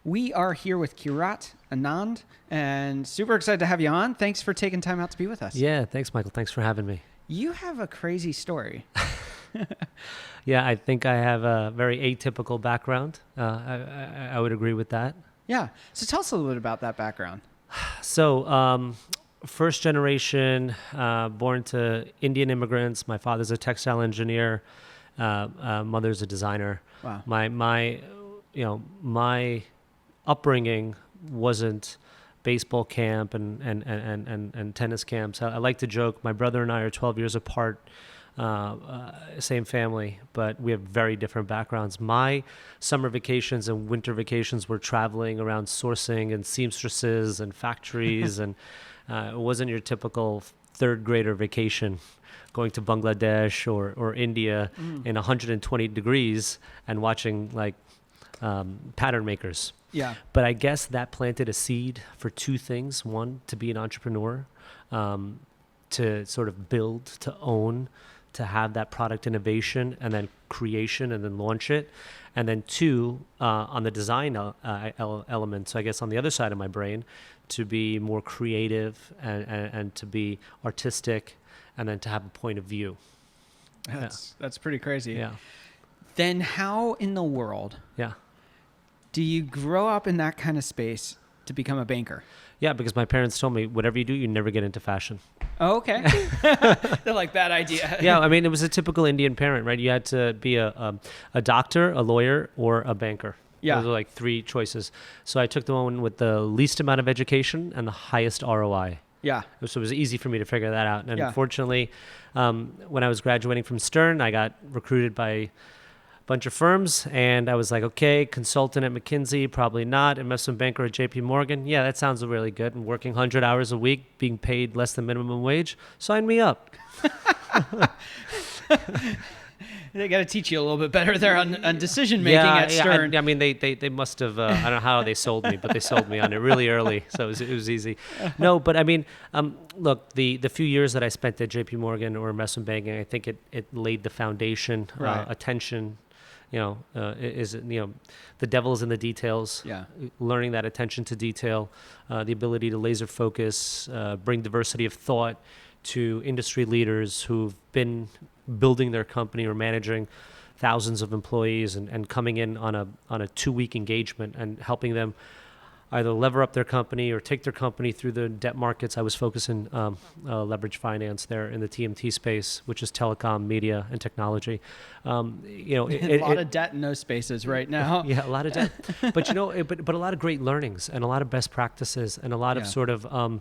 We are here with Kirat, Anand, and super excited to have you on. Thanks for taking time out to be with us. Yeah, thanks, Michael. Thanks for having me. You have a crazy story. Yeah, I think I have a very atypical background. I would agree with that. Yeah. So tell us a little bit about that background. So, first generation, born to Indian immigrants. My father's a textile engineer. Mother's a designer. Wow. My upbringing wasn't baseball camp and tennis camps. I like to joke. My brother and I are 12 years apart. Same family, but we have very different backgrounds. My summer vacations and winter vacations were traveling around sourcing and seamstresses and factories, and it wasn't your typical third grader vacation going to Bangladesh or India in 120 degrees and watching like pattern makers. Yeah. But I guess that planted a seed for two things. One, to be an entrepreneur, to sort of build, to own, to have that product innovation and then creation and then launch it. And then two, on the design element, so I guess on the other side of my brain, to be more creative and to be artistic and then to have a point of view. That's pretty crazy. Yeah. Then how in the world do you grow up in that kind of space to become a banker? Yeah, because my parents told me, whatever you do, you never get into fashion. Oh, okay. They're like, bad idea. Yeah, I mean, it was a typical Indian parent, right? You had to be a doctor, a lawyer, or a banker. Yeah. Those are like three choices. So I took the one with the least amount of education and the highest ROI. Yeah. So it was easy for me to figure that out. And Yeah. Fortunately, when I was graduating from Stern, I got recruited by bunch of firms, and I was like, okay, consultant at McKinsey, probably not. Investment banker at JP Morgan, yeah, that sounds really good. And working 100 hours a week, being paid less than minimum wage, sign me up. They got to teach you a little bit better there on decision making at Stern. I mean, they must have. I don't know how they sold me, but they sold me on it really early, so it was easy. No, but I mean, look, the few years that I spent at JP Morgan or investment banking, I think it laid the foundation. Right. Attention. The devil is in the details. Yeah. Learning that attention to detail, the ability to laser focus, bring diversity of thought to industry leaders who've been building their company or managing thousands of employees and coming in on a 2-week engagement and helping them either lever up their company or take their company through the debt markets. I was focusing leverage finance there in the TMT space, which is telecom, media, and technology. A lot of debt in those spaces right now. Yeah, a lot of debt. But but a lot of great learnings and a lot of best practices and a lot of sort of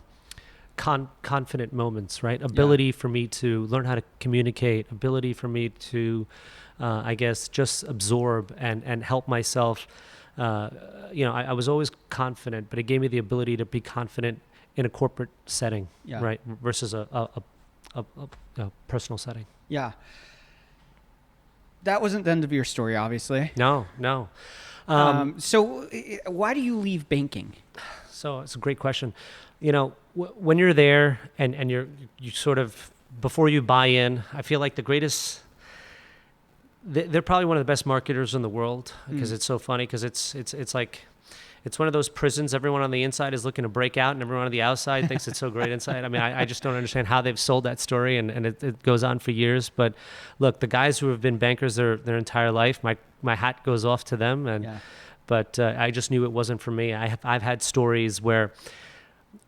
confident moments, right? Ability for me to learn how to communicate, ability for me to, I guess, just absorb and help myself. I was always confident, but it gave me the ability to be confident in a corporate setting, right, versus a personal setting. Yeah. That wasn't the end of your story, obviously. No. So why do you leave banking? So it's a great question. When you're there and you sort of, before you buy in, I feel like the greatest... They're probably one of the best marketers in the world because it's so funny because it's like it's one of those prisons. Everyone on the inside is looking to break out and everyone on the outside thinks it's so great inside. I mean, I just don't understand how they've sold that story and it goes on for years. But look, the guys who have been bankers their entire life, my hat goes off to them. But I just knew it wasn't for me. I've had stories where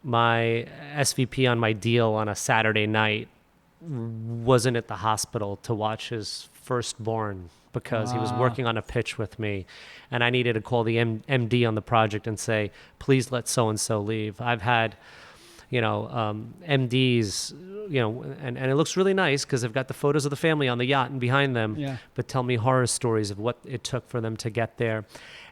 my SVP on my deal on a Saturday night wasn't at the hospital to watch his firstborn because he was working on a pitch with me and I needed to call the MD on the project and say, please let so-and-so leave. I've had, MDs, and it looks really nice because they've got the photos of the family on the yacht and behind them, but tell me horror stories of what it took for them to get there.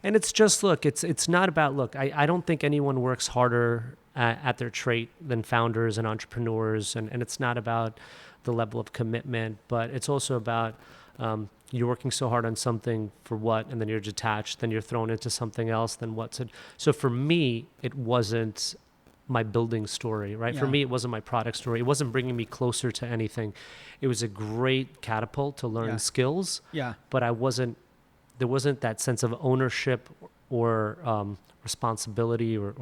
And it's just, look, it's not about, I don't think anyone works harder at their trait than founders and entrepreneurs. And it's not about the level of commitment, but it's also about you're working so hard on something for what, and then you're detached, then you're thrown into something else, then what's it? So for me, it wasn't my building story, right? For me, it wasn't my product story. It wasn't bringing me closer to anything. It was a great catapult to learn skills, but there wasn't that sense of ownership or responsibility or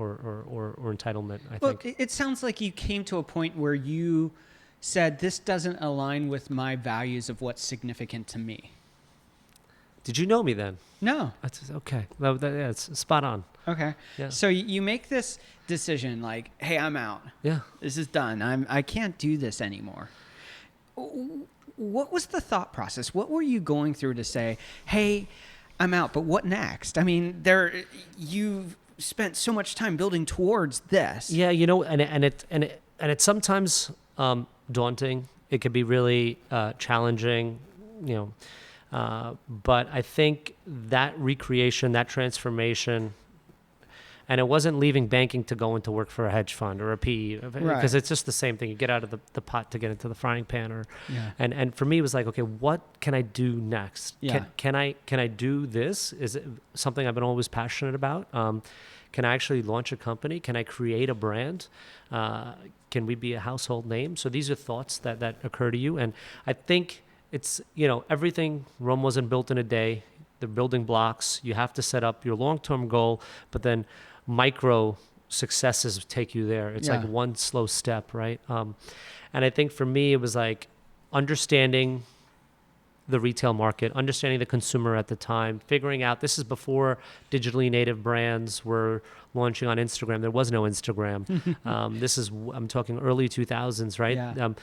entitlement, I think. Well, it sounds like you came to a point where you said, this doesn't align with my values of what's significant to me. Did you know me then? No. That's okay. Yeah, it's spot on. Okay. Yeah. So you make this decision like, hey, I'm out. Yeah. This is done. I can't do this anymore. What was the thought process? What were you going through to say, hey, I'm out, but what next? I mean, you've spent so much time building towards this. Yeah, and it's sometimes daunting. It could be really challenging, but I think that recreation, that transformation, and it wasn't leaving banking to go into work for a hedge fund or a PE, because it's just the same thing. You get out of the pot to get into the frying pan, and for me, it was like, okay, what can I do next? Yeah. Can I do this? Is it something I've been always passionate about? Can I actually launch a company? Can I create a brand? Can we be a household name? So these are thoughts that occur to you, and I think it's everything. Rome wasn't built in a day. The building blocks. You have to set up your long-term goal, but then micro successes take you there. It's like one slow step, right? And I think for me, it was like understanding the retail market, understanding the consumer at the time, figuring out, this is before digitally native brands were launching on Instagram. There was no Instagram. I'm talking early 2000s, right? Yeah.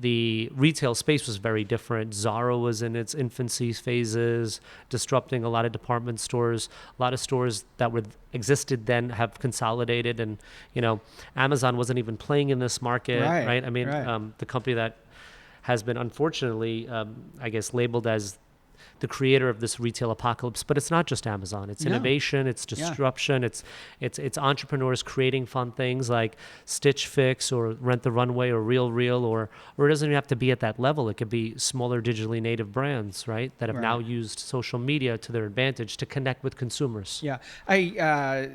The retail space was very different. Zara was in its infancy phases, disrupting a lot of department stores. A lot of stores that existed then have consolidated, and Amazon wasn't even playing in this market, right? I mean, the company that has been unfortunately, I guess, labeled as the creator of this retail apocalypse. But it's not just Amazon. It's innovation, it's disruption, it's entrepreneurs creating fun things like Stitch Fix or Rent the Runway or Real, or it doesn't even have to be at that level. It could be smaller digitally native brands, right, that have now used social media to their advantage to connect with consumers. Yeah. I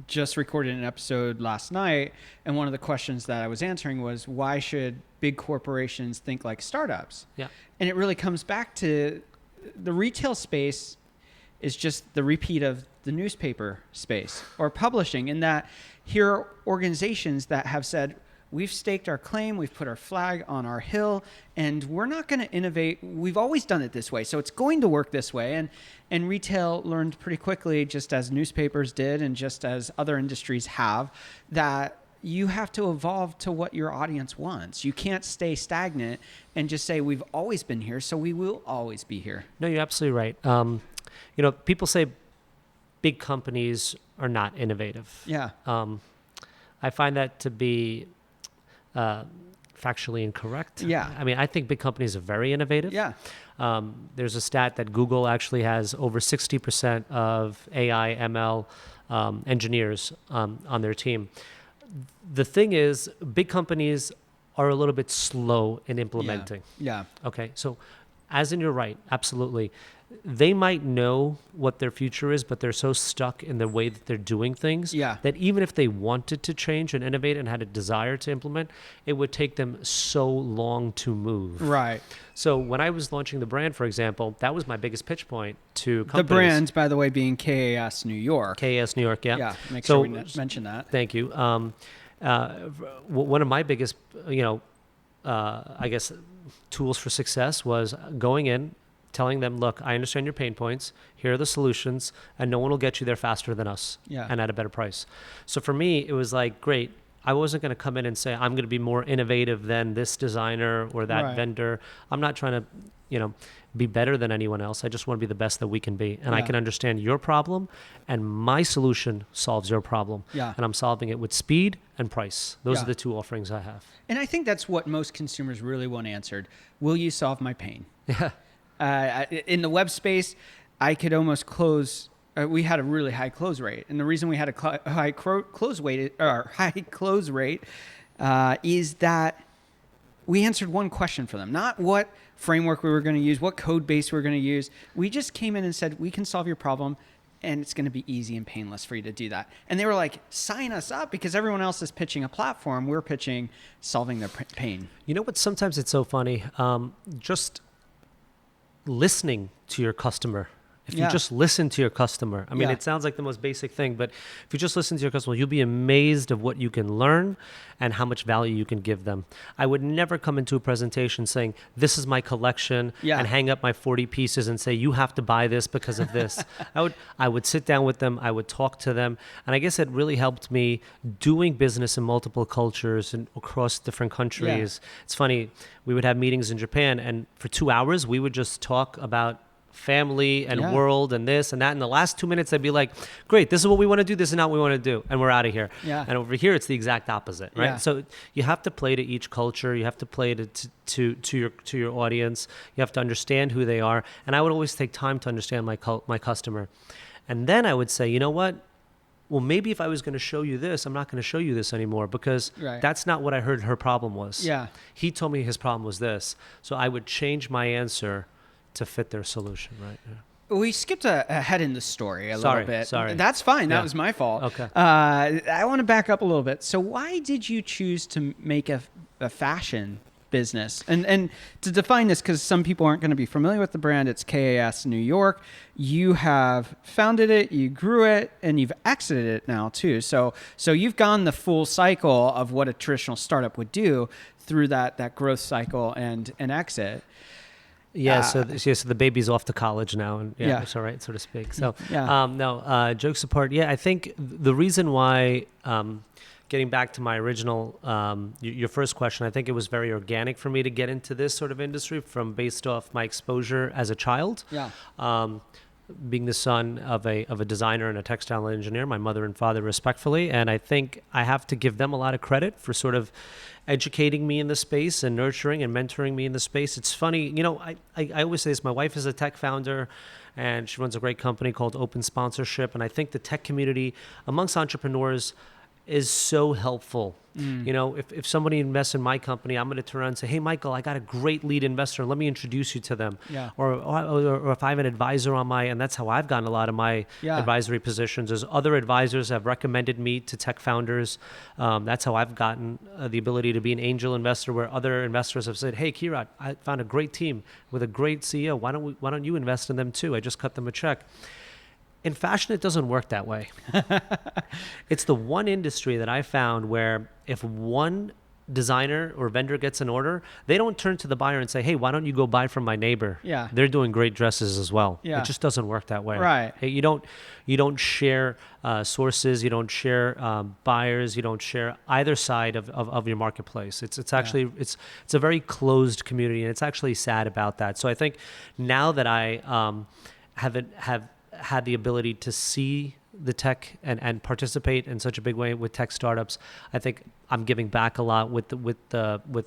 just recorded an episode last night, and one of the questions that I was answering was, why should big corporations think like startups? Yeah. And it really comes back to the retail space is just the repeat of the newspaper space or publishing, in that here are organizations that have said, we've staked our claim, we've put our flag on our hill, and we're not going to innovate. We've always done it this way, so it's going to work this way. And retail learned pretty quickly, just as newspapers did and just as other industries have, that you have to evolve to what your audience wants. You can't stay stagnant and just say, we've always been here, so we will always be here. No, you're absolutely right. People say big companies are not innovative. Yeah. I find that to be factually incorrect. Yeah. I mean, I think big companies are very innovative. Yeah. There's a stat that Google actually has over 60% of AI, ML engineers on their team. The thing is, big companies are a little bit slow in implementing. Yeah. Okay. So as in, you're right. Absolutely. They might know what their future is, but they're so stuck in the way that they're doing things that even if they wanted to change and innovate and had a desire to implement, it would take them so long to move. Right. So when I was launching the brand, for example, that was my biggest pitch point to companies. The brand, by the way, being KAS New York. KAS New York, yeah. Yeah, make sure we mention that. Thank you. One of my biggest, I guess, tools for success was going in, telling them, look, I understand your pain points. Here are the solutions, and no one will get you there faster than us and at a better price. So for me, it was like, great. I wasn't going to come in and say, I'm going to be more innovative than this designer or that vendor. I'm not trying to, be better than anyone else. I just want to be the best that we can be. And I can understand your problem, and my solution solves your problem. Yeah. And I'm solving it with speed and price. Those are the two offerings I have. And I think that's what most consumers really want answered. Will you solve my pain? Yeah. In the web space, I could almost close. We had a really high close rate, and the reason we had a high close rate is that we answered one question for them, not what framework we were going to use, what code base we were going to use. We just came in and said, we can solve your problem, and it's going to be easy and painless for you to do that. And they were like, sign us up, because everyone else is pitching a platform. We're pitching solving their pain. You know what? Sometimes it's so funny. Just listening to your customer If you just listen to your customer, I mean, it sounds like the most basic thing, but if you just listen to your customer, you'll be amazed of what you can learn and how much value you can give them. I would never come into a presentation saying, this is my collection, and hang up my 40 pieces and say, you have to buy this because of this. I would sit down with them, I would talk to them, and I guess it really helped me doing business in multiple cultures and across different countries. It's funny, we would have meetings in Japan, and for 2 hours, we would just talk about family and world and this and that. In the last 2 minutes, I'd be like, great, this is what we want to do, this is not what we want to do, and we're out of here. And over here, it's the exact opposite, right? So you have to play to each culture, you have to play to your audience, you have to understand who they are, and I would always take time to understand my customer. And then I would say, you know what? Well, maybe if I was going to show you this, I'm not going to show you this anymore because that's not what I heard her problem was. He told me his problem was this. So I would change my answer to fit their solution, right? We skipped ahead in the story a little bit. Sorry. That's fine. That was my fault. Okay. I want to back up a little bit. So why did you choose to make a fashion business? And to define this, because some people aren't going to be familiar with the brand, it's KAS New York. You have founded it, you grew it, and you've exited it now too. So you've gone the full cycle of what a traditional startup would do through that growth cycle and exit. So the baby's off to college now, and it's all right, so to speak. So, jokes apart, I think the reason why, getting back to my original, your first question, I think it was very organic for me to get into this sort of industry based off my exposure as a child. Being the son of a designer and a textile engineer, my mother and father respectfully, and I think I have to give them a lot of credit for sort of educating me in the space and nurturing and mentoring me in the space. It's funny, I always say this, my wife is a tech founder and she runs a great company called Open Sponsorship, and I think the tech community amongst entrepreneurs is so helpful. If somebody invests in my company, I'm going to turn around and say, hey, Michael, I got a great lead investor. Let me introduce you to them. Or if I have an advisor on and that's how I've gotten a lot of my advisory positions, is other advisors have recommended me to tech founders. That's how I've gotten the ability to be an angel investor, where other investors have said, hey, Kirat, I found a great team with a great CEO. Why don't you invest in them too? I just cut them a check. In fashion, it doesn't work that way. It's the one industry that I found where if one designer or vendor gets an order, they don't turn to the buyer and say, hey, why don't you go buy from my neighbor? They're doing great dresses as well. It just doesn't work that way. Right. You don't share sources, you don't share buyers, you don't share either side of your marketplace. It's actually, it's a very closed community, and it's actually sad about that. So I think now that I have had the ability to see the tech and participate in such a big way with tech startups, I think I'm giving back a lot with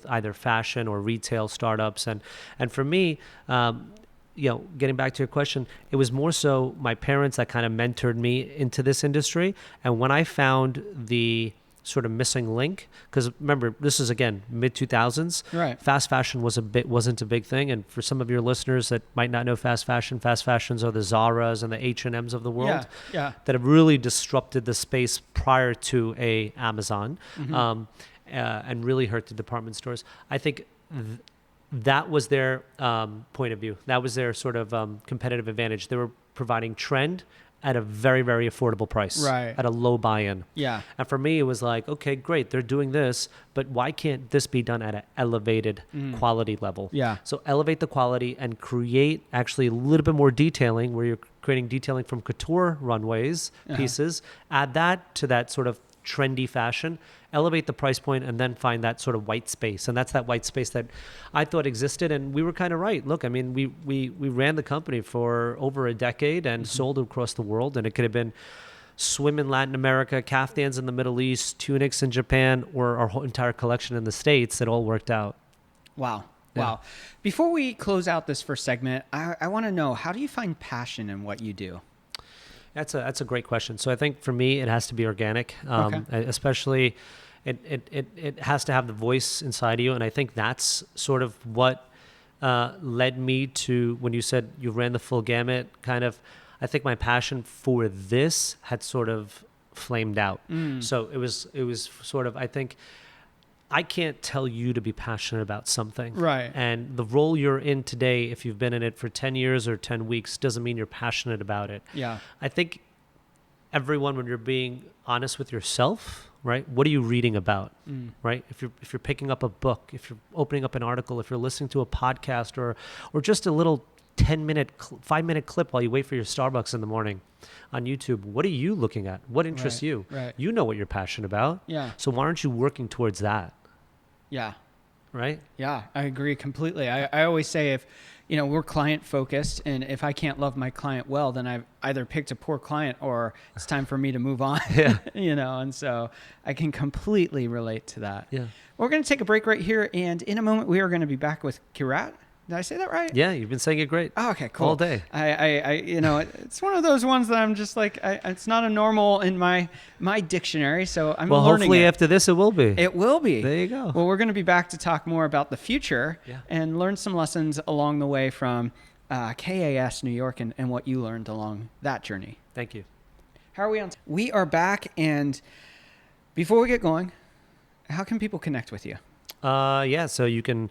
either fashion or retail startups. And for me, getting back to your question, it was more so my parents that kind of mentored me into this industry. And when I found the sort of missing link, because remember, this is again mid-2000s. Fast fashion wasn't a big thing, and for some of your listeners that might not know fast fashions are the Zaras and the H&Ms of the world that have really disrupted the space prior to Amazon, and really hurt the department stores. I think that was their point of view. That was their sort of competitive advantage. They were providing trend at a very, very affordable price, at a low buy-in. And for me, it was like, okay, great, they're doing this, but why can't this be done at an elevated quality level? So elevate the quality and create actually a little bit more detailing, where you're creating detailing from couture runways, pieces, add that to that sort of trendy fashion, elevate the price point, and then find that sort of white space. And that's that white space that I thought existed, and we were kind of right. Look, I mean, we ran the company for over a decade and sold across the world, and it could have been swim in Latin America, caftans in the Middle East, tunics in Japan, or our whole entire collection in the States. It all worked out. Wow. Before we close out this first segment, I want to know, how do you find passion in what you do? That's a great question. So I think for me, it has to be organic, especially it has to have the voice inside of you. And I think that's sort of what led me to, when you said you ran the full gamut, kind of, I think my passion for this had sort of flamed out. So it was sort of, I think I can't tell you to be passionate about something. Right. And the role you're in today, if you've been in it for 10 years or 10 weeks, doesn't mean you're passionate about it. Yeah. I think everyone, when you're being honest with yourself, right? What are you reading about, right? If you're picking up a book, if you're opening up an article, if you're listening to a podcast or just a little 10-minute, 5-minute clip while you wait for your Starbucks in the morning on YouTube, what are you looking at? What interests you? Right. You know what you're passionate about. Yeah. So why aren't you working towards that? Yeah. Right? Yeah, I agree completely. I always say if, we're client focused, and if I can't love my client well, then I've either picked a poor client or it's time for me to move on. Yeah. And so I can completely relate to that. Yeah. We're going to take a break right here, and in a moment we are going to be back with Kirat. Did I say that right? Yeah, you've been saying it great. Oh, okay, cool. All day. It's one of those ones that I'm just like, it's not a normal in my dictionary, so I'm Well, learning hopefully it. after this it will be. It will be. There you go. Well, we're going to be back to talk more about the future and learn some lessons along the way from KAS New York and what you learned along that journey. Thank you. How are we on? We are back, and before we get going, how can people connect with you? So you can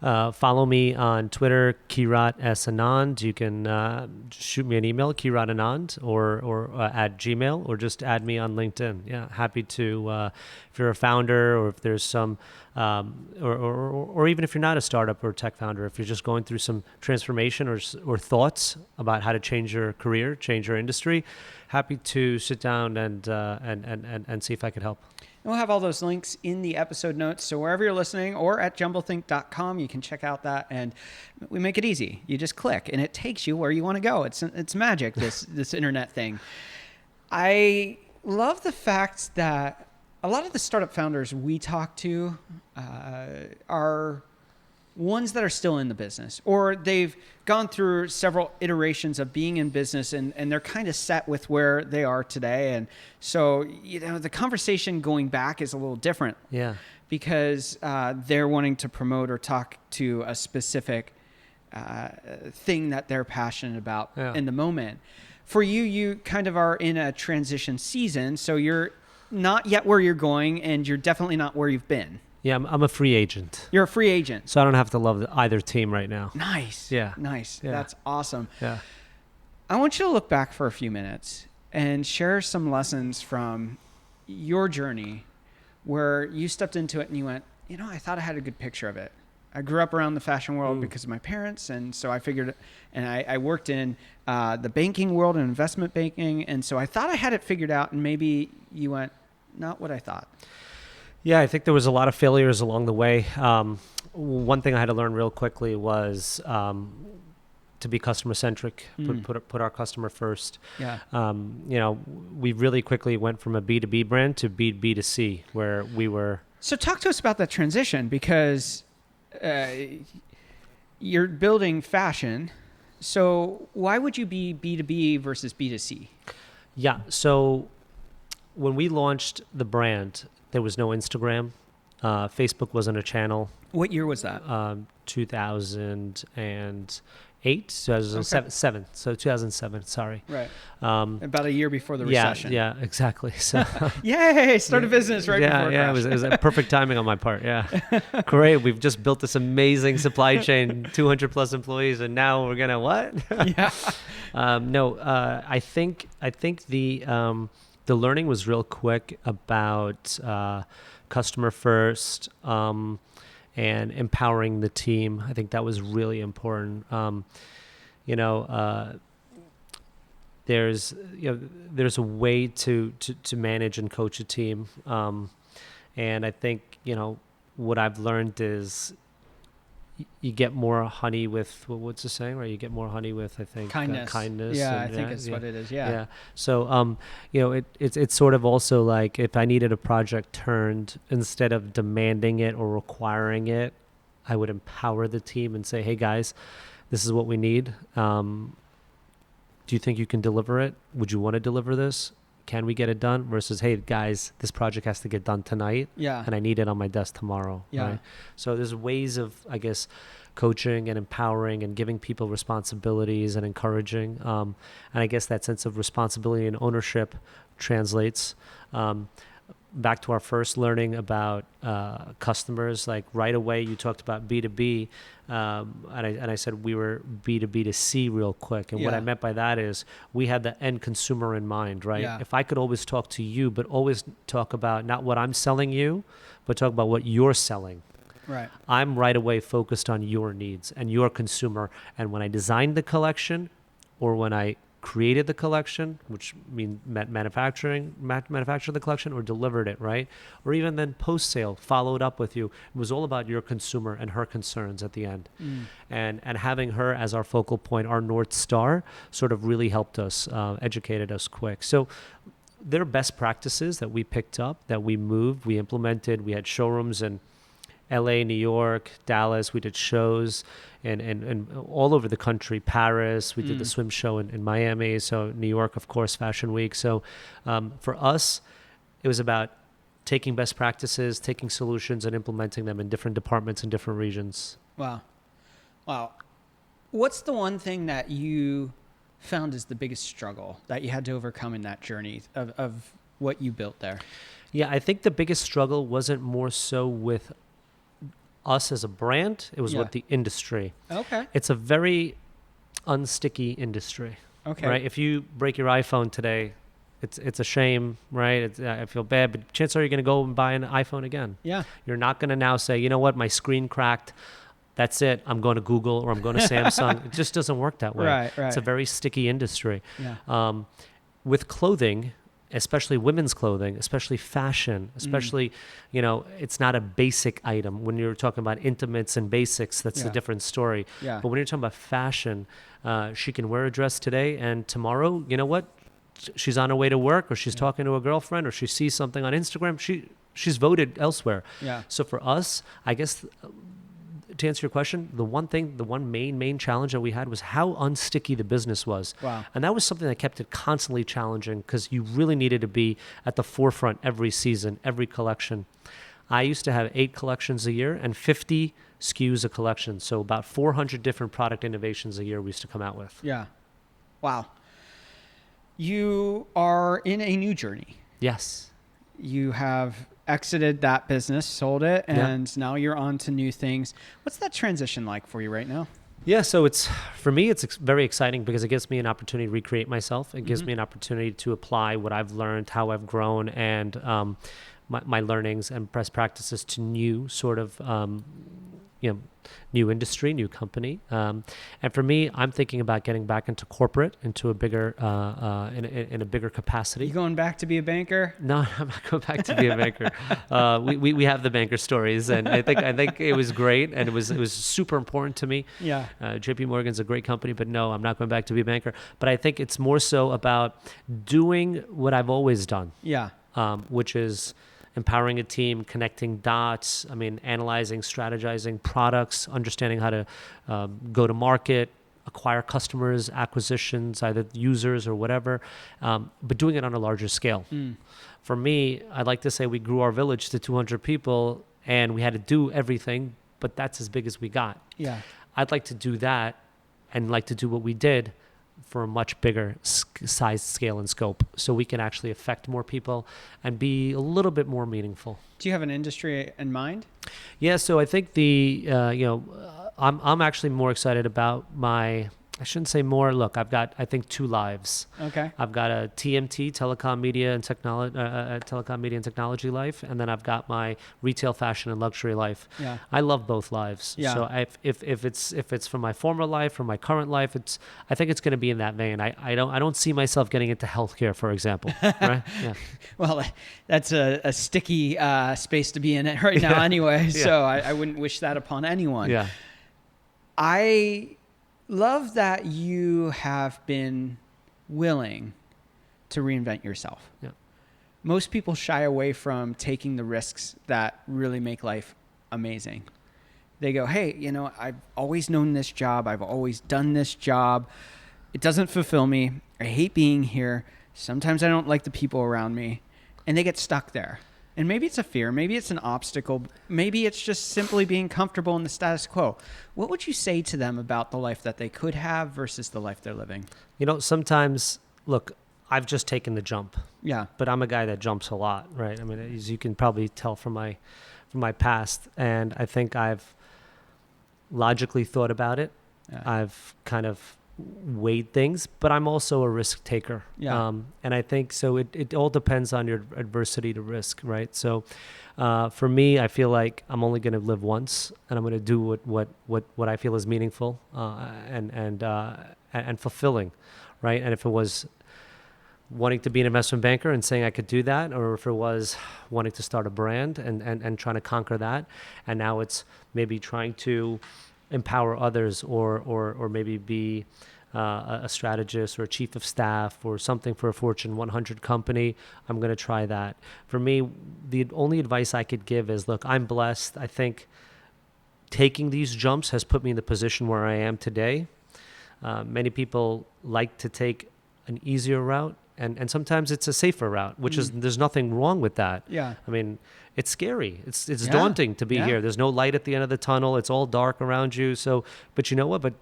follow me on Twitter, Kirat S. Anand. You can shoot me an email, Kirat Anand, or at Gmail, or just add me on LinkedIn. Yeah, happy to, if you're a founder, or if there's some, or even if you're not a startup or tech founder, if you're just going through some transformation or thoughts about how to change your career, change your industry, happy to sit down and see if I could help. And we'll have all those links in the episode notes. So wherever you're listening or at JumbleThink.com, you can check out that. And we make it easy. You just click and it takes you where you want to go. It's magic, this internet thing. I love the fact that a lot of the startup founders we talk to are ones that are still in the business, or they've gone through several iterations of being in business and they're kind of set with where they are today. And so, the conversation going back is a little different. Yeah. Because they're wanting to promote or talk to a specific thing that they're passionate about in the moment. For you, you kind of are in a transition season, so you're not yet where you're going and you're definitely not where you've been. Yeah, I'm a free agent. You're a free agent. So I don't have to love either team right now. Nice. Yeah. Nice. Yeah. That's awesome. Yeah. I want you to look back for a few minutes and share some lessons from your journey where you stepped into it and you went, I thought I had a good picture of it. I grew up around the fashion world because of my parents. And so I figured, and I worked in the banking world and investment banking. And so I thought I had it figured out, and maybe you went, not what I thought. Yeah, I think there was a lot of failures along the way. One thing I had to learn real quickly was to be customer centric, put our customer first. Yeah. We really quickly went from a B2B brand to B2C, where we were. So talk to us about that transition, because you're building fashion. So why would you be B2B versus B2C? Yeah. So when we launched the brand, there was no Instagram. Facebook wasn't a channel. What year was that? 2008, 2007. So 2007, sorry. Right. About a year before the recession. Yeah, exactly. So yay, start a business right before it was a perfect timing on my part. Yeah. Great. We've just built this amazing supply chain, 200 plus employees, and now we're going to what? Yeah. I think the learning was real quick about customer first and empowering the team. I think that was really important. There's a way to manage and coach a team, and I think what I've learned is you get more honey with what's the saying, right? You get more honey with, I think, kindness. Yeah, I think it's what it is. Yeah. So, it's sort of also like if I needed a project turned, instead of demanding it or requiring it, I would empower the team and say, "Hey guys, this is what we need. Do you think you can deliver it? Would you want to deliver this? Can we get it done?" Versus, "Hey guys, this project has to get done tonight, and I need it on my desk tomorrow." Yeah. Right? So there's ways of, I guess, coaching and empowering and giving people responsibilities and encouraging. And I guess that sense of responsibility and ownership translates. back to our first learning about customers, like right away you talked about B2B, and I said we were B2B to C real quick. And what I meant by that is we had the end consumer in mind, right? Yeah. If I could always talk to you, but always talk about not what I'm selling you, but talk about what you're selling. Right. I'm right away focused on your needs and your consumer. And when I designed the collection or when I created the collection, which means manufacture the collection or delivered it, right? Or even then post-sale, followed up with you. It was all about your consumer and her concerns at the end. And having her as our focal point, our North Star, sort of really helped us, educated us quick. So there are best practices that we picked up, that we moved, we implemented. We had showrooms in LA, New York, Dallas. We did shows and all over the country. Paris. We did the swim show in Miami. So New York, of course, Fashion Week. So for us, it was about taking best practices, taking solutions, and implementing them in different departments in different regions. Wow. What's the one thing that you found is the biggest struggle that you had to overcome in that journey of what you built there? Yeah, I think the biggest struggle wasn't more so with us as a brand, it was with the industry. Okay. It's a very unsticky industry. Okay. Right? If you break your iPhone today, it's a shame, right? I feel bad, but chances are you're going to go and buy an iPhone again. Yeah. You're not going to now say, you know what, my screen cracked. That's it. I'm going to Google or I'm going to Samsung. It just doesn't work that way. Right. It's a very sticky industry. Yeah. With clothing, especially women's clothing, especially fashion, especially, it's not a basic item. When you're talking about intimates and basics, that's a different story. Yeah. But when you're talking about fashion, she can wear a dress today and tomorrow, you know what? She's on her way to work or she's talking to a girlfriend or she sees something on Instagram. She's voted elsewhere. Yeah. So for us, I guess, to answer your question, the one main challenge that we had was how unsticky the business was. Wow. And that was something that kept it constantly challenging because you really needed to be at the forefront every season, every collection. I used to have 8 collections a year and 50 SKUs a collection. So about 400 different product innovations a year we used to come out with. Yeah. Wow. You are in a new journey. Yes. You have exited that business, sold it, and now you're on to new things. What's that transition like for you right now? Yeah, so for me, it's very exciting because it gives me an opportunity to recreate myself. It gives me an opportunity to apply what I've learned, how I've grown, and my learnings and best practices to new sort of new industry, new company. And for me, I'm thinking about getting back into corporate, into a bigger, in a bigger capacity. You going back to be a banker? No, I'm not going back to be a banker. We have the banker stories, and I think it was great, and it was super important to me. Yeah. JP Morgan's a great company, but no, I'm not going back to be a banker. But I think it's more so about doing what I've always done. Yeah. Which is empowering a team, connecting dots, analyzing, strategizing products, understanding how to go to market, acquire customers, acquisitions, either users or whatever, but doing it on a larger scale. For me, I'd like to say we grew our village to 200 people and we had to do everything, but that's as big as we got. Yeah. I'd like to do that and like to do what we did for a much bigger size, scale, and scope, so we can actually affect more people and be a little bit more meaningful. Do you have an industry in mind? Yeah, so I think I'm actually more excited about I shouldn't say more. Look, I've got, I think, 2 lives. Okay. I've got a TMT, telecom, media, and technology life, and then I've got my retail, fashion, and luxury life. Yeah. I love both lives. Yeah. So if it's from my former life or my current life, I think it's going to be in that vein. I don't see myself getting into healthcare, for example. Right? Yeah. Well, that's a sticky space to be in it right now, anyway. Yeah. So I wouldn't wish that upon anyone. Yeah. I love that you have been willing to reinvent yourself. Yeah. Most people shy away from taking the risks that really make life amazing. They go, hey, I've always known this job. I've always done this job. It doesn't fulfill me. I hate being here. Sometimes I don't like the people around me. And they get stuck there. And maybe it's a fear. Maybe it's an obstacle. Maybe it's just simply being comfortable in the status quo. What would you say to them about the life that they could have versus the life they're living? Sometimes, look, I've just taken the jump, Yeah. but I'm a guy that jumps a lot, right? I mean, as you can probably tell from my past, and I think I've logically thought about it. Yeah. I've kind of weighed things, but I'm also a risk taker. Yeah. And I think so. It all depends on your adversity to risk, right? So, for me, I feel like I'm only going to live once, and I'm going to do what I feel is meaningful and fulfilling, right? And if it was wanting to be an investment banker and saying I could do that, or if it was wanting to start a brand and trying to conquer that, and now it's maybe trying to empower others or maybe be a strategist or a chief of staff or something for a Fortune 100 company, I'm going to try that. For me, the only advice I could give is, look, I'm blessed. I think taking these jumps has put me in the position where I am today. Many people like to take an easier route, and sometimes it's a safer route, which is, there's nothing wrong with that. Yeah. I mean, it's scary. It's Yeah. daunting to be Yeah. here. There's no light at the end of the tunnel. It's all dark around you. So, but you know what? But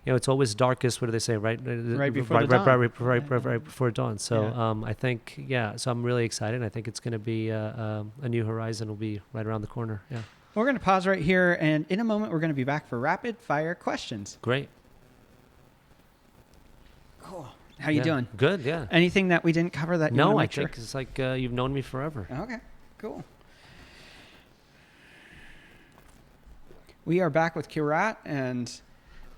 it's always darkest. What do they say? Right before the dawn. Right before dawn. So, Yeah. I think, so I'm really excited. I think it's going to be a new horizon will be right around the corner. Yeah. We're going to pause right here, and in a moment, we're going to be back for rapid fire questions. Great. Cool. How you doing? Good. Yeah. Anything that we didn't cover that you No, want I to make think it's like you've known me forever. sure? Okay, cool. We are back with Kirat, and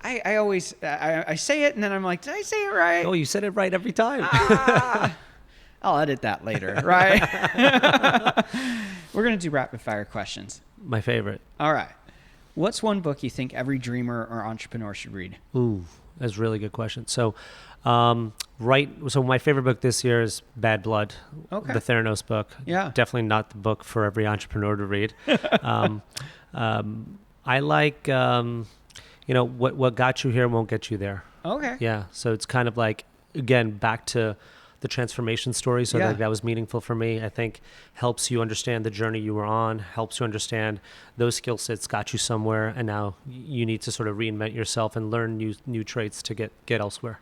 I always I say it, and then I'm like, did I say it right? Oh, you said it right every time. I'll edit that later, right? We're going to do rapid fire questions. My favorite. All right. What's one book you think every dreamer or entrepreneur should read? Ooh, that's a really good question. So, so my favorite book this year is Bad Blood, Okay. the Theranos book. Yeah. Definitely not the book for every entrepreneur to read. I like, what got you here won't get you there. Okay. Yeah. So it's kind of like, again, back to the transformation story. So Yeah. that was meaningful for me. I think helps you understand the journey you were on, helps you understand those skill sets got you somewhere. And now you need to sort of reinvent yourself and learn new traits to get elsewhere.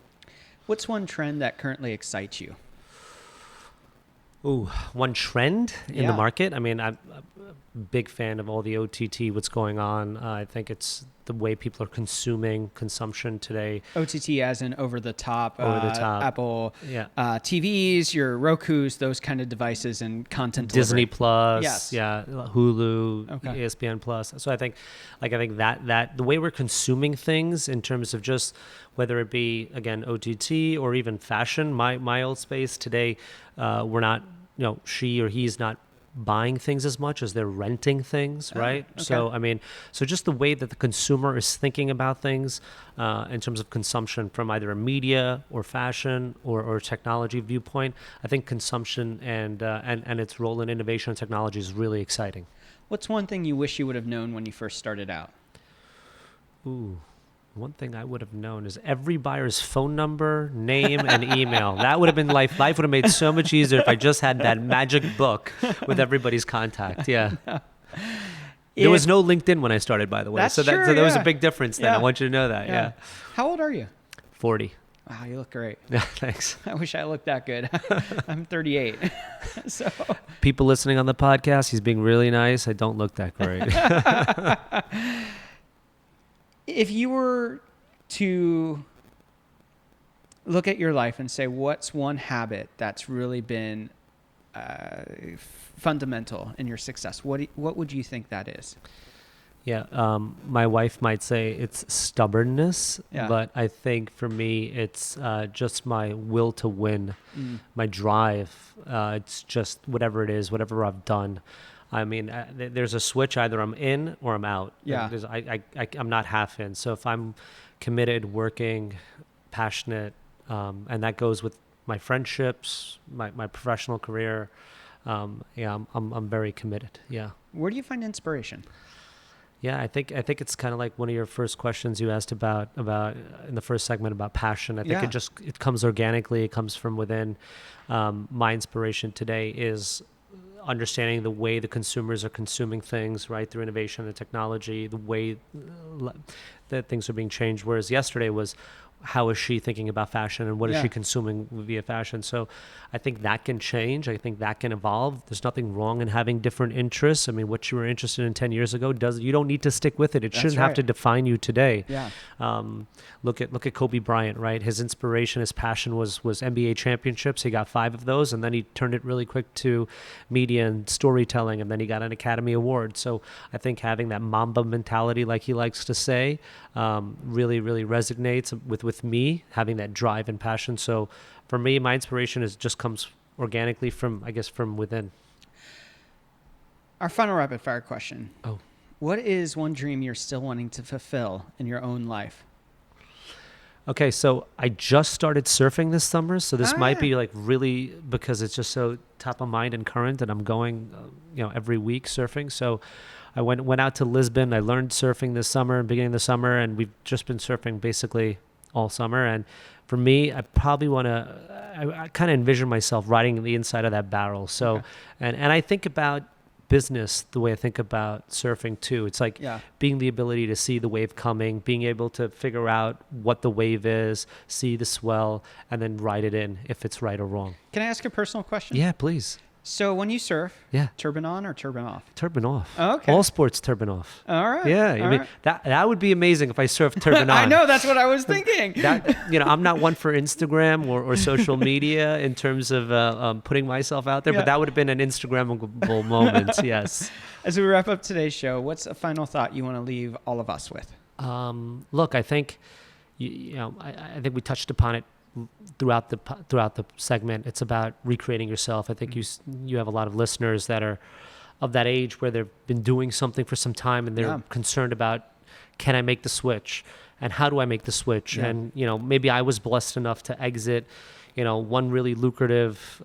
What's one trend that currently excites you? Ooh, one trend in the Yeah. market. I mean, I'm a big fan of all the OTT, what's going on. I think it's the way people are consuming consumption today. OTT as in over the top, Over-the-top. Apple Yeah. TVs, your Rokus, those kind of devices and content Disney delivery. Plus, Yes. yeah, Hulu, Okay. ESPN Plus. So I think that the way we're consuming things in terms of just whether it be again OTT or even fashion, my old space today, we're not, she or he's not buying things as much as they're renting things, right? okay. So I mean, so just the way that the consumer is thinking about things in terms of consumption from either a media or fashion or technology viewpoint, I think consumption and its role in innovation and technology is really exciting. What's one thing you wish you would have known when you first started out? Ooh. One thing I would have known is every buyer's phone number, name, and email. That would have been life. Life would have made so much easier if I just had that magic book with everybody's contact. Yeah. There was no LinkedIn when I started, by the way. That's So true, there was a yeah. big difference then. Yeah. I want you to know that. Yeah. How old are you? 40. Wow, you look great. Yeah, thanks. I wish I looked that good. I'm 38. So People listening on the podcast, he's being really nice. I don't look that great. if you were to look at your life and say, what's one habit that's really been fundamental in your success, what would you think that is? Yeah, my wife might say it's stubbornness, Yeah. but I think for me it's just my will to win, my drive. It's just whatever it is, whatever I've done. I mean, there's a switch, either I'm in or I'm out. Yeah. I'm not half in. So if I'm committed, working, passionate, and that goes with my friendships, my professional career, I'm very committed. Yeah. Where do you find inspiration? Yeah, I think it's kind of like one of your first questions you asked about in the first segment about passion. I think it comes organically. It comes from within. My inspiration today is understanding the way the consumers are consuming things, right, through innovation and technology, the way that things are being changed. Whereas yesterday was how is she thinking about fashion and what is Yeah. she consuming via fashion. So I think that can change. I think that can evolve. There's nothing wrong in having different interests. I mean, what you were interested in 10 years ago, you don't need to stick with it. It That's shouldn't have right. to define you today. Yeah. Look at Kobe Bryant, right? His inspiration, his passion was NBA championships. He got 5 of those, and then he turned it really quick to media and storytelling, and then he got an Academy Award. So I think having that Mamba mentality, like he likes to say, really, really resonates with me, having that drive and passion. So for me, my inspiration just comes organically from, I guess, from within. Our final rapid fire question. Oh. What is one dream you're still wanting to fulfill in your own life? Okay, so I just started surfing this summer, so this might be like really because it's just so top of mind and current, and I'm going, every week surfing. So I went out to Lisbon. I learned surfing this summer, beginning of the summer, and we've just been surfing basically all summer. And for me, I probably want to. I kind of envision myself riding the inside of that barrel. So, Okay. and I think about business the way I think about surfing too. It's like being the ability to see the wave coming, being able to figure out what the wave is, see the swell, and then ride it in if it's right or wrong. Can I ask a personal question? Yeah, please. So when you surf, Yeah. turban on or turban off? Turban off. Oh, okay. All sports turban off. All right. Yeah, All I mean right. that would be amazing if I surfed turban on. I know, that's what I was thinking. I'm not one for Instagram or social media in terms of putting myself out there, Yeah. but that would have been an Instagrammable moment. Yes. As we wrap up today's show, what's a final thought you want to leave all of us with? Look, I think I think we touched upon it throughout the segment. It's about recreating yourself. I think you have a lot of listeners that are of that age where they've been doing something for some time and they're concerned about, can I make the switch and how do I make the switch? Yeah. And maybe I was blessed enough to exit one really lucrative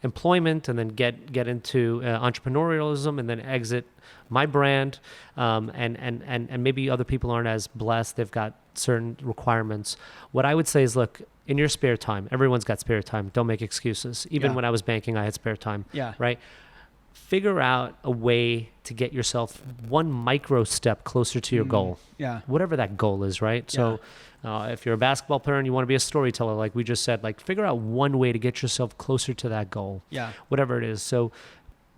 employment and then get into entrepreneurialism and then exit my brand, and maybe other people aren't as blessed. They've got certain requirements. What I would say is, look, in your spare time, everyone's got spare time. Don't make excuses. Even when I was banking, I had spare time. Yeah. Right? Figure out a way to get yourself one micro step closer to your goal. Yeah. Whatever that goal is, right? So if you're a basketball player and you want to be a storyteller, like we just said, like figure out one way to get yourself closer to that goal. Yeah. Whatever it is. So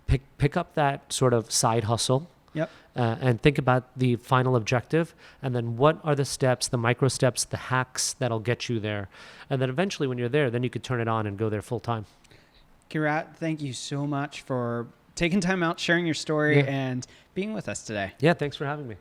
pick up that sort of side hustle. Yep. And think about the final objective, and then what are the steps, the micro steps, the hacks that'll get you there. And then eventually when you're there, then you could turn it on and go there full time. Kirat, thank you so much for taking time out, sharing your story, and being with us today. Yeah, thanks for having me.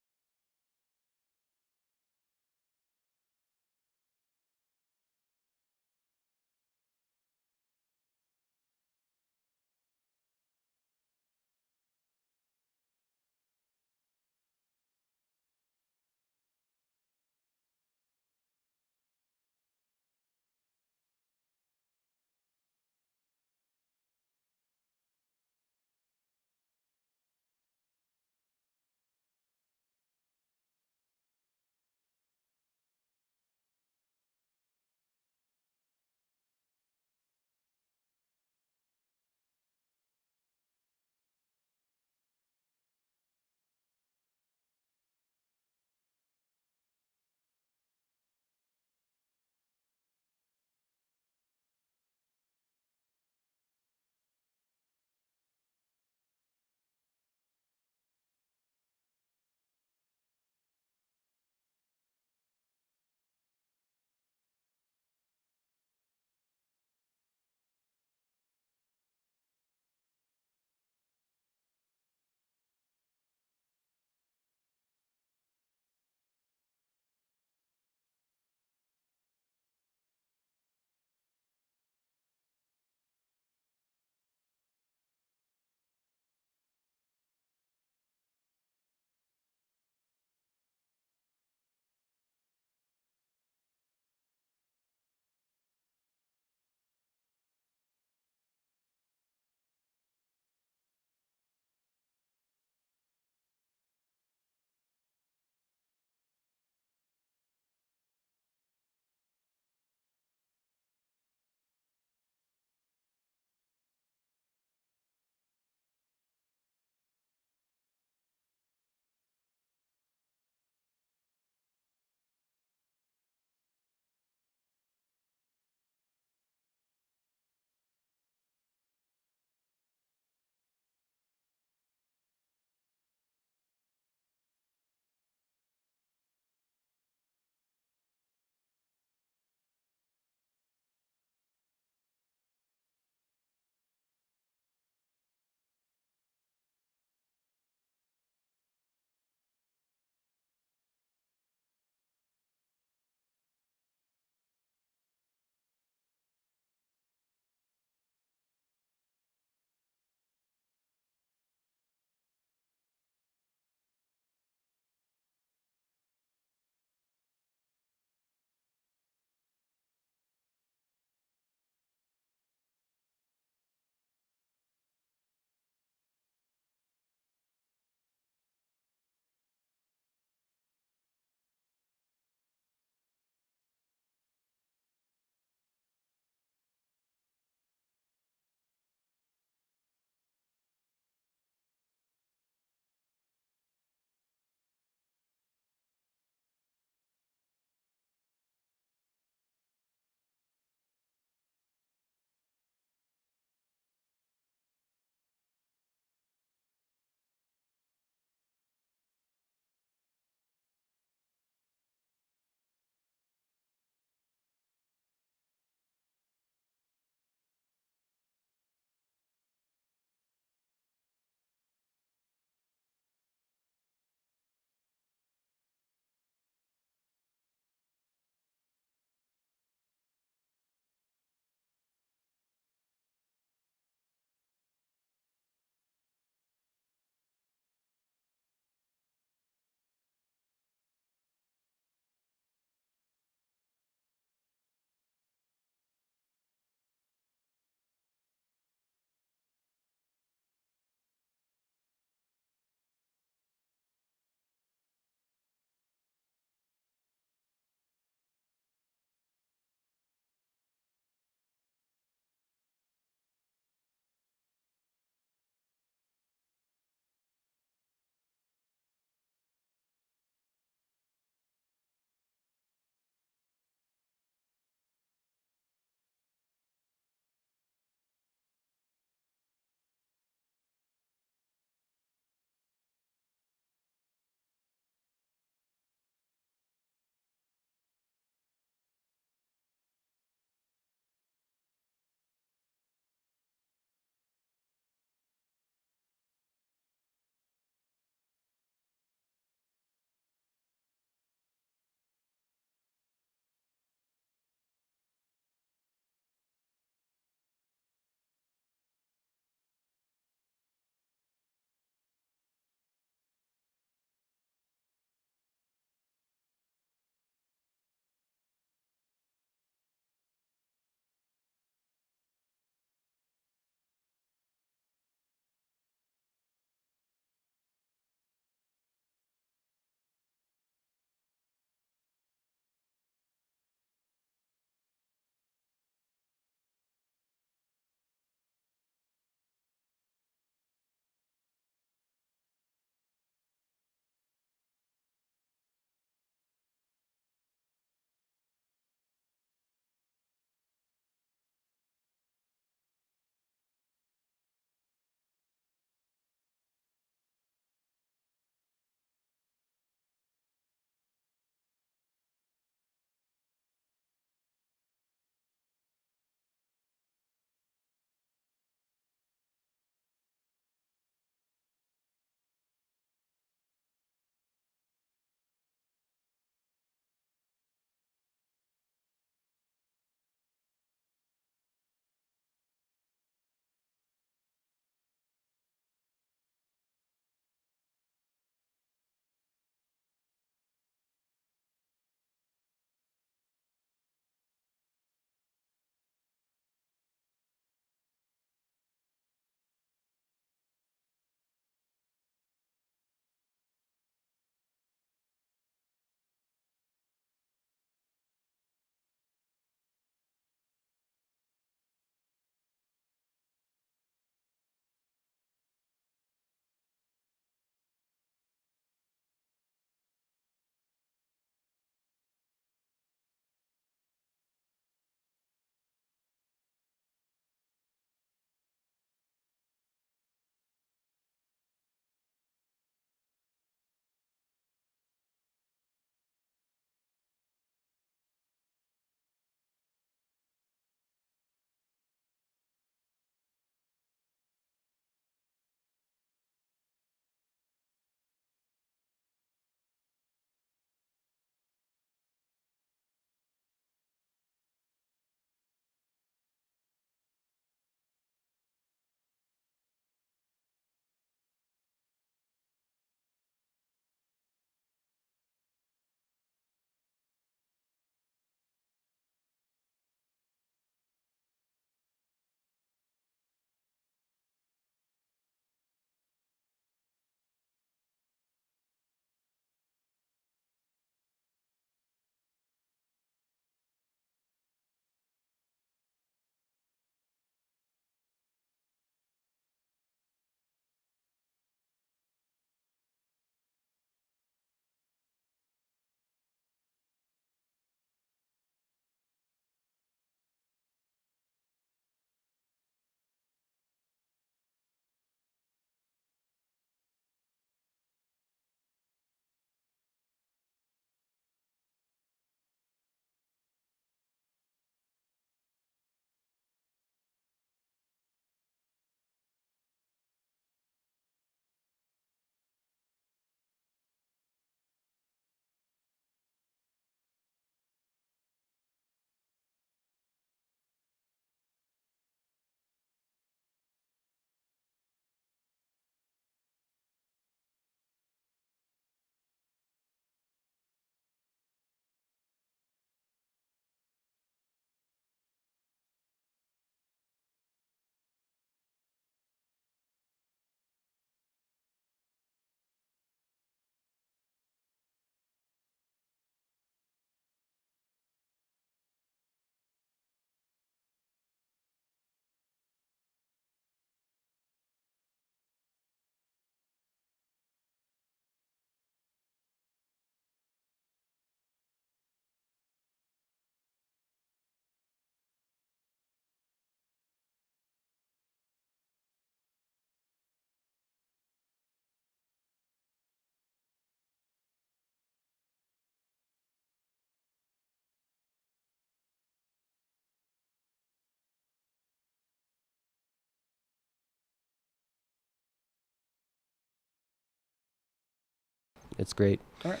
it's great. All right.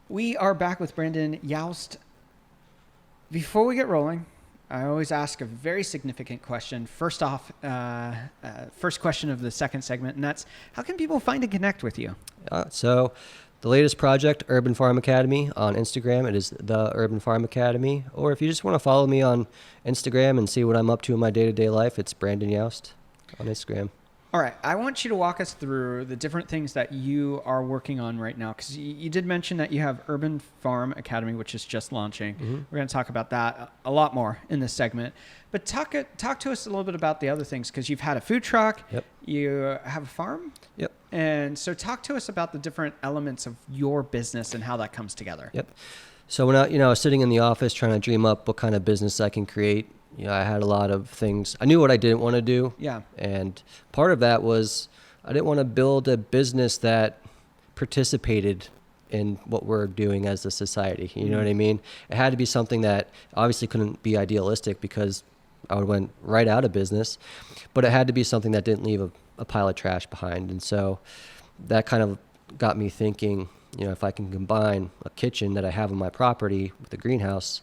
We are back with Brandon Youst. Before we get rolling, I always ask a very significant question. First off, first question of the second segment, and that's, how can people find and connect with you? So the latest project, Urban Farm Academy on Instagram. It is the Urban Farm Academy. Or if you just want to follow me on Instagram and see what I'm up to in my day-to-day life, it's Brandon Youst on Instagram. All right. I want you to walk us through the different things that you are working on right now, because you did mention that you have Urban Farm Academy, which is just launching. Mm-hmm. We're going to talk about that a lot more in this segment. But talk to us a little bit about the other things, because you've had a food truck. Yep. You have a farm. Yep. And so talk to us about the different elements of your business and how that comes together. Yep. So when I was sitting in the office trying to dream up what kind of business I can create, I had a lot of things. I knew what I didn't want to do. Yeah. And part of that was I didn't want to build a business that participated in what we're doing as a society. You know what I mean? It had to be something that obviously couldn't be idealistic, because I would went right out of business, but it had to be something that didn't leave a pile of trash behind. And so that kind of got me thinking, if I can combine a kitchen that I have on my property with a greenhouse,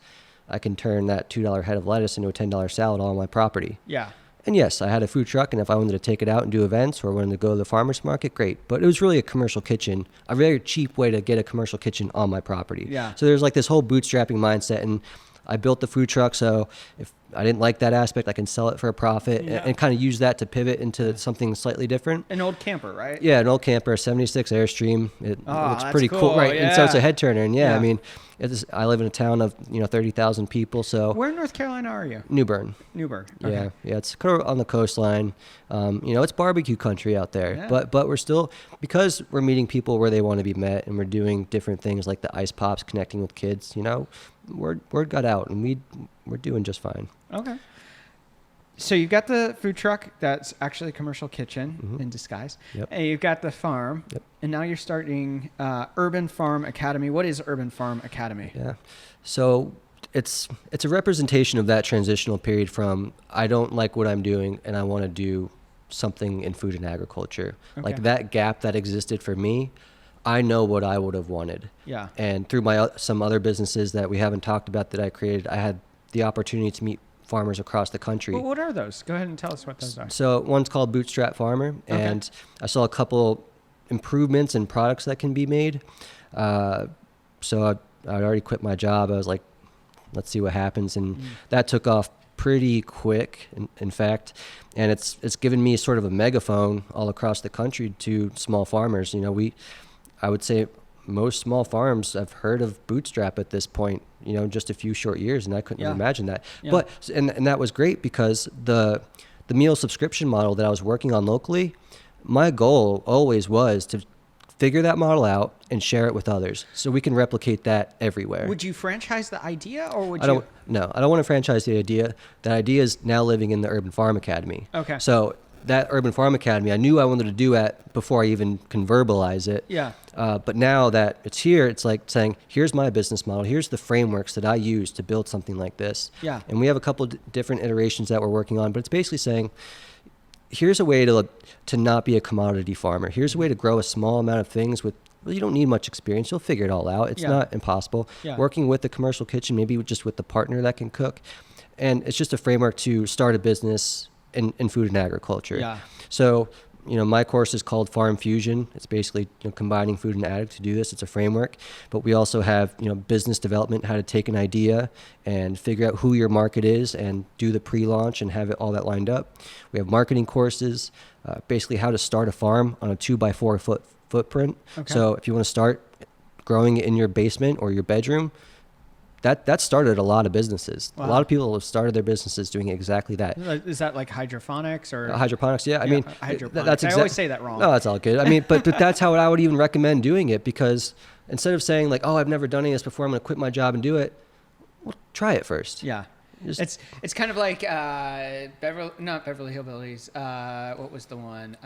I can turn that $2 head of lettuce into a $10 salad all on my property. Yeah. And yes, I had a food truck, and if I wanted to take it out and do events or wanted to go to the farmer's market, great. But it was really a commercial kitchen, a very cheap way to get a commercial kitchen on my property. Yeah. So there's like this whole bootstrapping mindset, and I built the food truck, so if I didn't like that aspect, I can sell it for a profit and kind of use that to pivot into something slightly different. An old camper, right? Yeah, an old camper, 76 Airstream. It looks that's pretty cool, right? Yeah. And so it's a head turner, and Yeah. I mean, I live in a town of 30,000 people, so Where in North Carolina are you? New Bern. Newburgh. Okay. Yeah, it's kind of on the coastline. It's barbecue country out there, Yeah. but we're still, because we're meeting people where they want to be met, and we're doing different things like the ice pops, connecting with kids. Word got out, and we're doing just fine. Okay. So you've got the food truck that's actually a commercial kitchen in disguise. Yep. And you've got the farm. Yep. And now you're starting Urban Farm Academy. What is Urban Farm Academy? Yeah. So it's a representation of that transitional period from I don't like what I'm doing and I want to do something in food and agriculture. Okay. Like that gap that existed for me, I know what I would have wanted. Yeah. And through some other businesses that we haven't talked about that I created, I had the opportunity to meet farmers across the country. Well, what are those? Go ahead and tell us what those are. So one's called Bootstrap Farmer, and I saw a couple improvements and products that can be made. So I'd already quit my job. I was like, let's see what happens. And that took off pretty quick, in fact. And it's given me sort of a megaphone all across the country to small farmers. I would say most small farms have heard of Bootstrap at this point, just a few short years, and I couldn't imagine that. Yeah. But and that was great, because the meal subscription model that I was working on locally, my goal always was to figure that model out and share it with others so we can replicate that everywhere. Would you franchise the idea, or would I don't want to franchise the idea. That idea is now living in the Urban Farm Academy. Okay. So that Urban Farm Academy, I knew I wanted to do it before I even can verbalize it. Yeah. But now that it's here, it's like saying, here's my business model. Here's the frameworks that I use to build something like this. Yeah. And we have a couple different iterations that we're working on, but it's basically saying, here's a way to not be a commodity farmer. Here's a way to grow a small amount of things with, you don't need much experience. You'll figure it all out. It's not impossible. Yeah. Working with the commercial kitchen, maybe just with the partner that can cook. And it's just a framework to start a business in food and agriculture. Yeah. So, my course is called Farm Fusion. It's basically combining food and ag to do this. It's a framework, but we also have business development, how to take an idea and figure out who your market is and do the pre-launch and have it all that lined up. We have marketing courses, basically how to start a farm on a 2x4 foot footprint. Okay. So if you want to start growing it in your basement or your bedroom, that started a lot of businesses. Wow. A lot of people have started their businesses doing exactly that. Is that like hydroponics or Hydroponics, yeah. I mean, hydroponics. I always say that wrong. No, that's all good. I mean, but that's how I would even recommend doing it, because instead of saying like, oh, I've never done any of this before, I'm going to quit my job and do it. Well, try it first. Yeah. It's kind of like not Beverly Hillbillies. What was the one?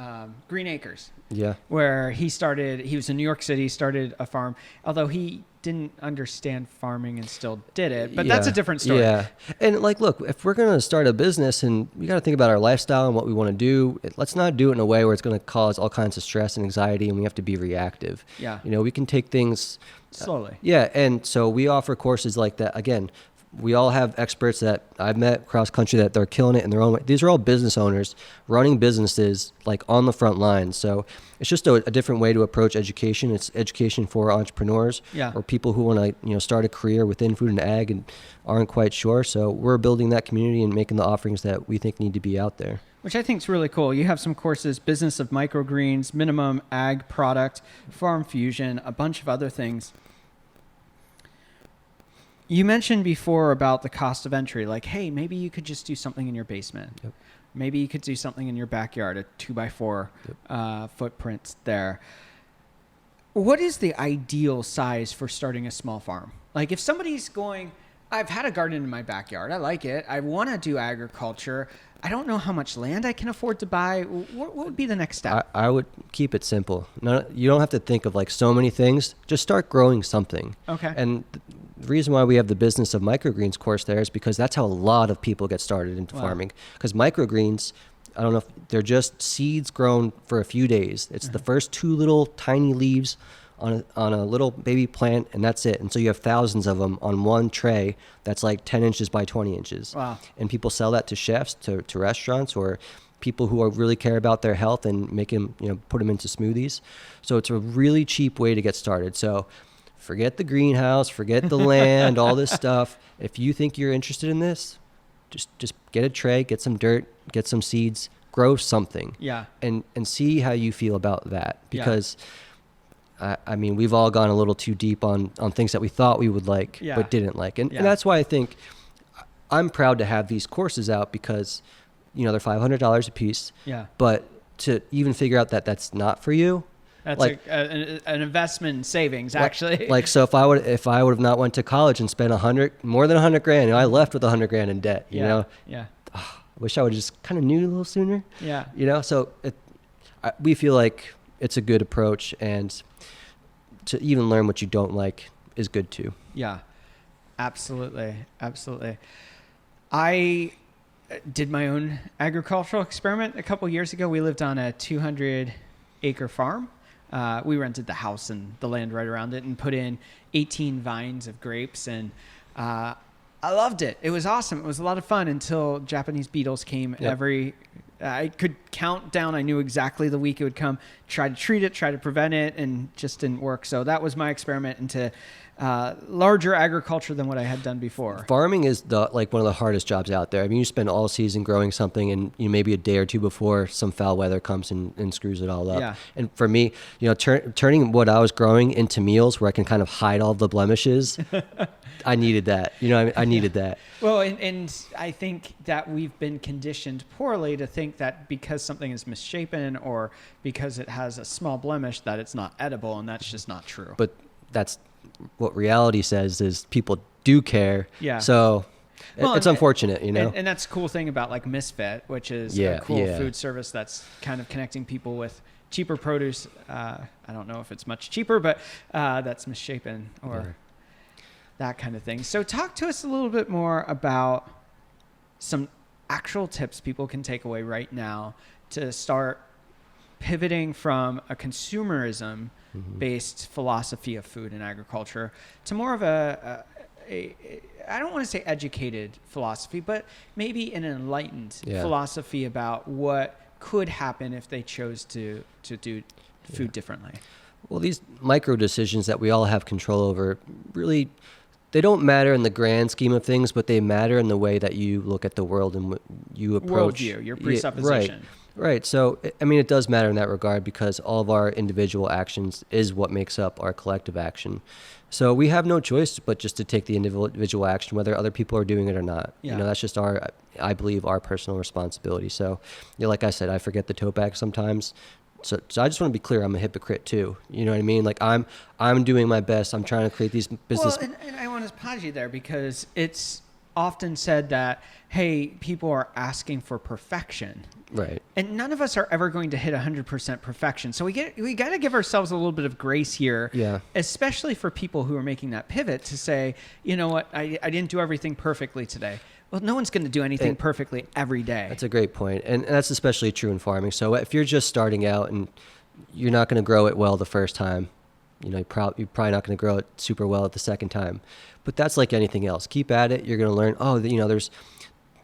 Green Acres. Yeah. Where he was in New York City, started a farm, although he didn't understand farming and still did it. But that's a different story. Yeah. And like, look, if we're going to start a business and we got to think about our lifestyle and what we want to do, let's not do it in a way where it's going to cause all kinds of stress and anxiety and we have to be reactive. Yeah. You know, we can take things slowly. Yeah. And so we offer courses like that. Again, we all have experts that I've met across country that they're killing it in their own way. These are all business owners running businesses like on the front lines. So it's just a different way to approach education. It's education for entrepreneurs or people who want to, start a career within food and ag and aren't quite sure. So we're building that community and making the offerings that we think need to be out there. Which I think is really cool. You have some courses, business of microgreens, minimum ag product, farm fusion, a bunch of other things. You mentioned before about the cost of entry, like, hey, maybe you could just do something in your basement. Yep. Maybe you could do something in your backyard, a 2x4 footprint there. What is the ideal size for starting a small farm? Like if somebody's going, I've had a garden in my backyard. I like it. I want to do agriculture. I don't know how much land I can afford to buy. What would be the next step? I would keep it simple. No, you don't have to think of like so many things. Just start growing something. Okay. And the reason why we have the business of microgreens course there is because that's how a lot of people get started into farming. Because microgreens, I don't know if they're just seeds grown for a few days. It's the first 2 little tiny leaves on a little baby plant, and that's it. And so you have thousands of them on one tray that's like 10 inches by 20 inches. Wow. And people sell that to chefs, to restaurants, or people who really care about their health and make them, put them into smoothies. So it's a really cheap way to get started. So forget the greenhouse, forget the land, all this stuff. If you think you're interested in this, just get a tray, get some dirt, get some seeds, grow something. Yeah. And see how you feel about that. Because I mean, we've all gone a little too deep on things that we thought we would like, but didn't like. And that's why I think I'm proud to have these courses out because, they're $500 a piece. Yeah. But to even figure out that that's not for you. That's like, an investment in savings, actually. Like, so if I would have not went to college and spent more than $100,000, I left with $100,000 in debt, you know? Yeah. I wish I would have just kind of knew a little sooner. Yeah. So we feel like it's a good approach, and to even learn what you don't like is good too. Yeah, absolutely. I did my own agricultural experiment a couple years ago. We lived on a 200-acre farm. We rented the house and the land right around it and put in 18 vines of grapes, and I loved it. It was awesome. It was a lot of fun until Japanese beetles came I could count down. I knew exactly the week it would come, try to treat it, try to prevent it, and just didn't work. So that was my experiment into larger agriculture than what I had done before. Farming is one of the hardest jobs out there. I mean, you spend all season growing something, and maybe a day or two before some foul weather comes and screws it all up. Yeah. And for me, turning what I was growing into meals where I can kind of hide all the blemishes, I needed that. I needed that. Well, and I think that we've been conditioned poorly to think that because something is misshapen or because it has a small blemish that it's not edible, and that's just not true. But that's what reality says is people do care. Yeah. So it's unfortunate, And that's the cool thing about like Misfit, which is a cool food service that's kind of connecting people with cheaper produce. I don't know if it's much cheaper, but that's misshapen or that kind of thing. So talk to us a little bit more about some actual tips people can take away right now to start pivoting from a consumerism based philosophy of food and agriculture to more of a I don't want to say educated philosophy, but maybe an enlightened philosophy about what could happen if they chose to do food differently. Well, these micro decisions that we all have control over, really, they don't matter in the grand scheme of things, but they matter in the way that you look at the world and what you approach. Worldview, your presupposition. Right. So, I mean, it does matter in that regard because all of our individual actions is what makes up our collective action. So we have no choice but just to take the individual action, whether other people are doing it or not. Yeah. That's just I believe, our personal responsibility. So, like I said, I forget the tote bag sometimes. So I just want to be clear, I'm a hypocrite too. You know what I mean? Like I'm doing my best. I'm trying to create these business. Well, and I want to pause you there because it's often said that, hey, people are asking for perfection. Right. And none of us are ever going to hit 100% perfection. So we got to give ourselves a little bit of grace here, Yeah. especially for people who are making that pivot to say, you know what, I didn't do everything perfectly today. Well, no one's going to do anything perfectly every day. That's a great point. And that's especially true in farming. So if you're just starting out and you're not going to grow it well the first time, you're probably not going to grow it super well at the second time. But that's like anything else. Keep at it. You're going to learn, there's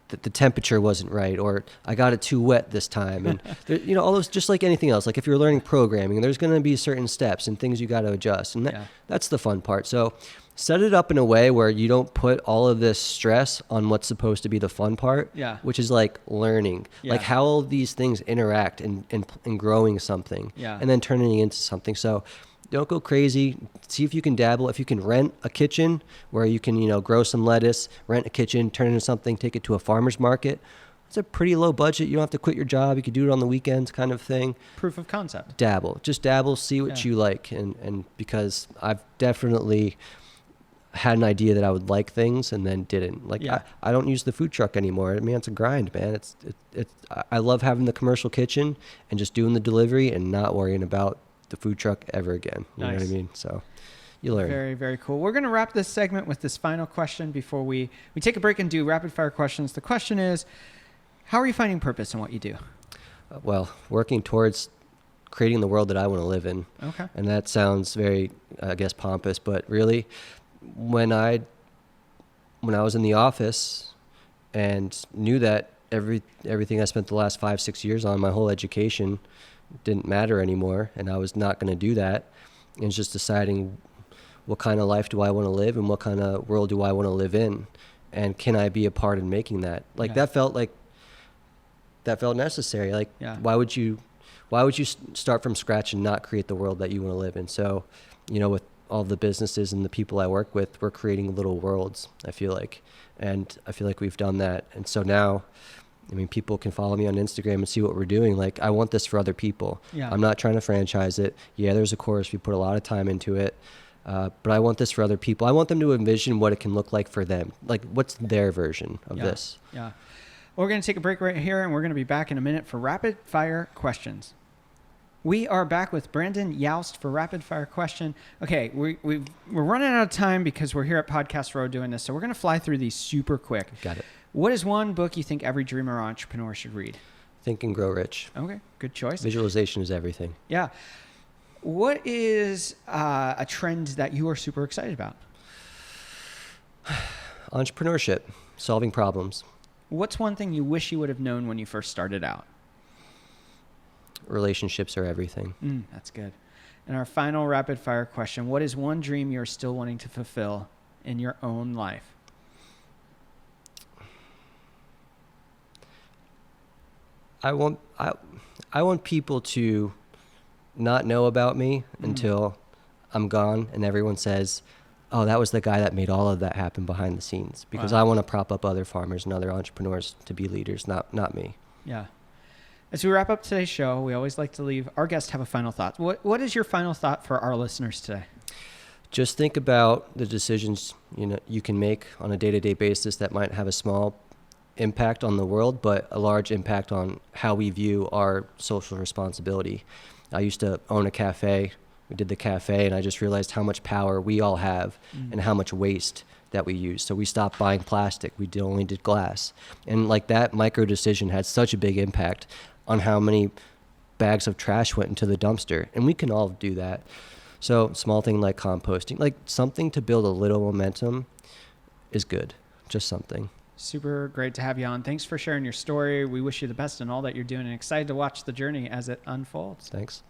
the temperature wasn't right, or I got it too wet this time. And, all those, just like anything else. Like if you're learning programming, there's going to be certain steps and things you got to adjust. And that's the fun part. So set it up in a way where you don't put all of this stress on what's supposed to be the fun part, which is like learning, like how all these things interact in growing something and then turning it into something. So don't go crazy. See if you can dabble. If you can rent a kitchen where you can, grow some lettuce, rent a kitchen, turn it into something, take it to a farmer's market. It's a pretty low budget. You don't have to quit your job. You can do it on the weekends kind of thing. Proof of concept. Just dabble, see what you like. And because I've definitely had an idea that I would like things and then didn't. I don't use the food truck anymore. I mean, it's a grind, man. I love having the commercial kitchen and just doing the delivery and not worrying about the food truck ever again. You know what I mean? So you learn. Very, very cool. We're going to wrap this segment with this final question before we take a break and do rapid fire questions. The question is, how are you finding purpose in what you do? Well, working towards creating the world that I want to live in. Okay. And that sounds very, I guess, pompous, but really when I was in the office and knew that everything I spent the last 5-6 years on, my whole education, didn't matter anymore, and I was not going to do that, and just deciding what kind of life do I want to live and what kind of world do I want to live in, and can I be a part in making that? That felt necessary. Why would you start from scratch and not create the world that you want to live in? So, with all the businesses and the people I work with, we're creating little worlds, I feel like, and I feel like we've done that. And so now, people can follow me on Instagram and see what we're doing. I want this for other people. Yeah. I'm not trying to franchise it. Yeah, there's a course. We put a lot of time into it. But I want this for other people. I want them to envision what it can look like for them. What's their version of this? Yeah. Well, we're going to take a break right here, and we're going to be back in a minute for rapid fire questions. We are back with Brandon Youst for rapid fire question. Okay, we're running out of time because we're here at Podcast Row doing this, so we're going to fly through these super quick. Got it. What is one book you think every dreamer or entrepreneur should read? Think and Grow Rich. Okay, good choice. Visualization is everything. Yeah. What is a trend that you are super excited about? Entrepreneurship, solving problems. What's one thing you wish you would have known when you first started out? Relationships are everything. That's good. And our final rapid fire question, what is one dream you're still wanting to fulfill in your own life? I want people to not know about me until I'm gone and everyone says, oh, that was the guy that made all of that happen behind the scenes. Because I want to prop up other farmers and other entrepreneurs to be leaders, not me. Yeah. As we wrap up today's show, we always like to leave our guests have a final thought. What is your final thought for our listeners today? Just think about the decisions you can make on a day-to-day basis that might have a small impact on the world, but a large impact on how we view our social responsibility. I used to own a cafe. We did the cafe, and I just realized how much power we all have and how much waste that we use. So we stopped buying plastic. We only did glass. And that micro decision had such a big impact on how many bags of trash went into the dumpster. And we can all do that. So small thing like composting, something to build a little momentum is good. Just something. Super great to have you on. Thanks for sharing your story. We wish you the best in all that you're doing and excited to watch the journey as it unfolds. Thanks.